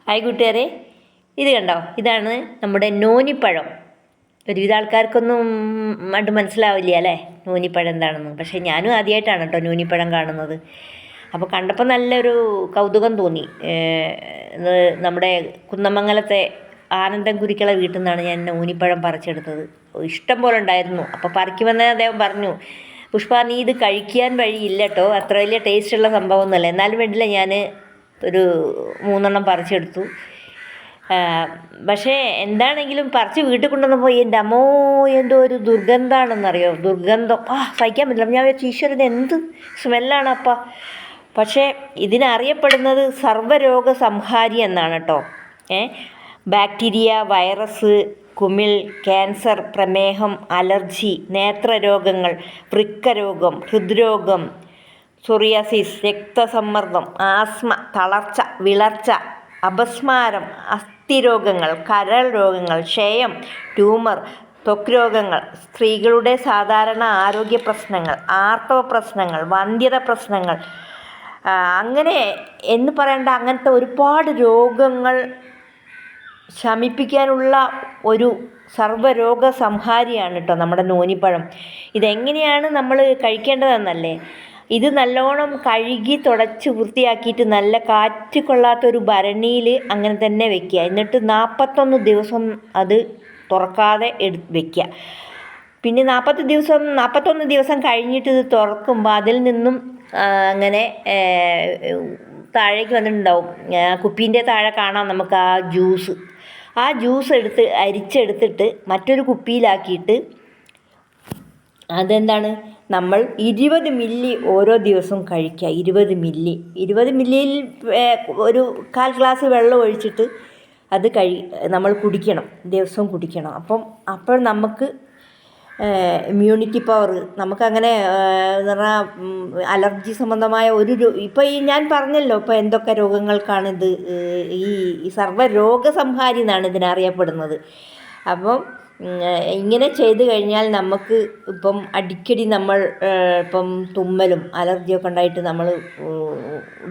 Hi കൂട്ടുകാരെ, ഇത് കണ്ടോ? ഇതാണ് നമ്മുടെ നോനിപ്പഴം. ഒരുവിധ ആൾക്കാർക്കൊന്നും അത് മനസ്സിലാവില്ല അല്ലേ, നോനിപ്പഴം എന്താണെന്ന്. പക്ഷേ ഞാനും ആദ്യമായിട്ടാണ് കേട്ടോ നോനിപ്പഴം കാണുന്നത്. അപ്പോൾ കണ്ടപ്പോൾ നല്ലൊരു കൗതുകം തോന്നി. നമ്മുടെ കുന്നമംഗലത്തെ ആനന്ദം കുരിക്കള വീട്ടിൽ നിന്നാണ് ഞാൻ നോനിപ്പഴം പറിച്ചെടുത്തത്. ഇഷ്ടം പോലെ ഉണ്ടായിരുന്നു. അപ്പോൾ പറിക്കുമെന്ന് അദ്ദേഹം പറഞ്ഞു, പുഷ്പ നീ ഇത് കഴിക്കാൻ വഴിയില്ല കേട്ടോ, അത്ര വലിയ ടേസ്റ്റുള്ള സംഭവമൊന്നുമല്ല. എന്നാലും വേണ്ടില്ല, ഞാൻ ഒരു 3 പറിച്ചെടുത്തു. പക്ഷേ എന്താണെങ്കിലും പറിച്ച് വീട്ടിൽ കൊണ്ടുവന്നപ്പോൾ എൻ്റെ അമ്മോ എന്തോ ഒരു ദുർഗന്ധമാണെന്നറിയോ, ദുർഗന്ധം സഹിക്കാൻ പറ്റില്ല. ഞാൻ വിചാരിച്ചു ഈശ്വരൻ എന്ത് സ്മെല്ലാണ് അപ്പ. പക്ഷേ ഇതിനറിയപ്പെടുന്നത് സർവ്വരോഗ സംഹാരി എന്നാണ് കേട്ടോ. ബാക്ടീരിയ, വൈറസ്, കുമിൾ, ക്യാൻസർ, പ്രമേഹം, അലർജി, നേത്രരോഗങ്ങൾ, വൃക്കരോഗം, ഹൃദ്രോഗം, സോറിയാസിസ്, രക്തസമ്മർദ്ദം, ആസ്മ, തളർച്ച, വിളർച്ച, അപസ്മാരം, അസ്ഥിരോഗങ്ങൾ, കരൾ രോഗങ്ങൾ, ക്ഷയം, ട്യൂമർ, ത്വക്ക് രോഗങ്ങൾ, സ്ത്രീകളുടെ സാധാരണ ആരോഗ്യ പ്രശ്നങ്ങൾ, ആർത്തവ പ്രശ്നങ്ങൾ, വന്ധ്യത പ്രശ്നങ്ങൾ, അങ്ങനെ എന്ന് പറയേണ്ട അങ്ങനത്തെ ഒരുപാട് രോഗങ്ങൾ ശമിപ്പിക്കാനുള്ള ഒരു സർവ്വരോഗ സംഹാരിയാണ് കേട്ടോ നമ്മുടെ നോനിപ്പഴം. ഇതെങ്ങനെയാണ് നമ്മൾ കഴിക്കേണ്ടതെന്നല്ലേ? ഇത് നല്ലോണം കഴുകി തുടച്ച് വൃത്തിയാക്കിയിട്ട് നല്ല കാറ്റ് കൊള്ളാത്തൊരു ഭരണിയിൽ അങ്ങനെ തന്നെ വെക്കുക. എന്നിട്ട് 41 ദിവസം അത് തുറക്കാതെ വെക്കുക. പിന്നെ 41 ദിവസം കഴിഞ്ഞിട്ട് ഇത് തുറക്കുമ്പോൾ അതിൽ നിന്നും അങ്ങനെ താഴേക്ക് വന്നിട്ടുണ്ടാവും. കുപ്പീൻ്റെ താഴെ കാണാം നമുക്ക് ആ ജ്യൂസ് അരിച്ചെടുത്തിട്ട് മറ്റൊരു കുപ്പിയിലാക്കിയിട്ട് അതെന്താണ്, നമ്മൾ 20 മില്ലി ഓരോ ദിവസവും കഴിക്കുക. 20 മില്ലിയിൽ ഒരു 1/4 ഗ്ലാസ് വെള്ളം ഒഴിച്ചിട്ട് അത് നമ്മൾ കുടിക്കണം, ദിവസവും കുടിക്കണം. അപ്പോൾ നമുക്ക് ഇമ്മ്യൂണിറ്റി പവർ നമുക്കങ്ങനെ എന്ന് പറഞ്ഞാൽ അലർജി സംബന്ധമായ ഇപ്പോൾ ഞാൻ പറഞ്ഞല്ലോ ഇപ്പോൾ എന്തൊക്കെ രോഗങ്ങൾക്കാണിത്. ഈ സർവ്വരോഗ സംഹാരി എന്നാണ് ഇതിനറിയപ്പെടുന്നത്. അപ്പം ഇങ്ങനെ ചെയ്തു കഴിഞ്ഞാൽ നമുക്ക് ഇപ്പം അടിക്കടി നമ്മൾ ഇപ്പം തുമ്മലും അലർജിയൊക്കെ ഉണ്ടായിട്ട് നമ്മൾ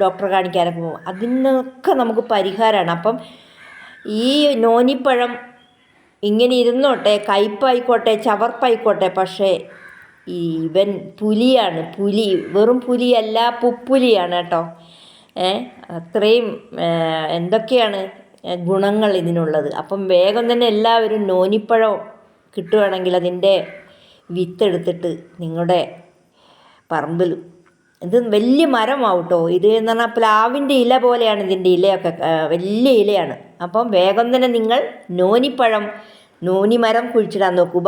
ഡോക്ടറെ കാണിക്കാനൊക്കെ പോകും. അതിനൊക്കെ നമുക്ക് പരിഹാരമാണ്. അപ്പം ഈ നോനിപ്പഴം ഇങ്ങനെ ഇരുന്നോട്ടെ, കയ്പ്പായിക്കോട്ടെ, ചവർപ്പായിക്കോട്ടെ, പക്ഷേ ഇവൻ പുലിയാണ്. വെറും പുലിയല്ല, പുപ്പുലിയാണ് കേട്ടോ. അത്രയും എന്തൊക്കെയാണ് ഗുണങ്ങൾ ഇതിനുള്ളത്. അപ്പം വേഗം തന്നെ എല്ലാവരും നോനിപ്പഴം കിട്ടുകയാണെങ്കിൽ അതിൻ്റെ വിത്തെടുത്തിട്ട് നിങ്ങളുടെ പറമ്പിൽ, ഇത് വലിയ മരമാവും കേട്ടോ. ഇത് എന്ന് പറഞ്ഞാൽ പ്ലാവിൻ്റെ ഇല പോലെയാണ് ഇതിൻ്റെ ഇലയൊക്കെ, വലിയ ഇലയാണ്. അപ്പം വേഗം തന്നെ നിങ്ങൾ നോനിമരം കുഴിച്ചിടാൻ നോക്കൂ.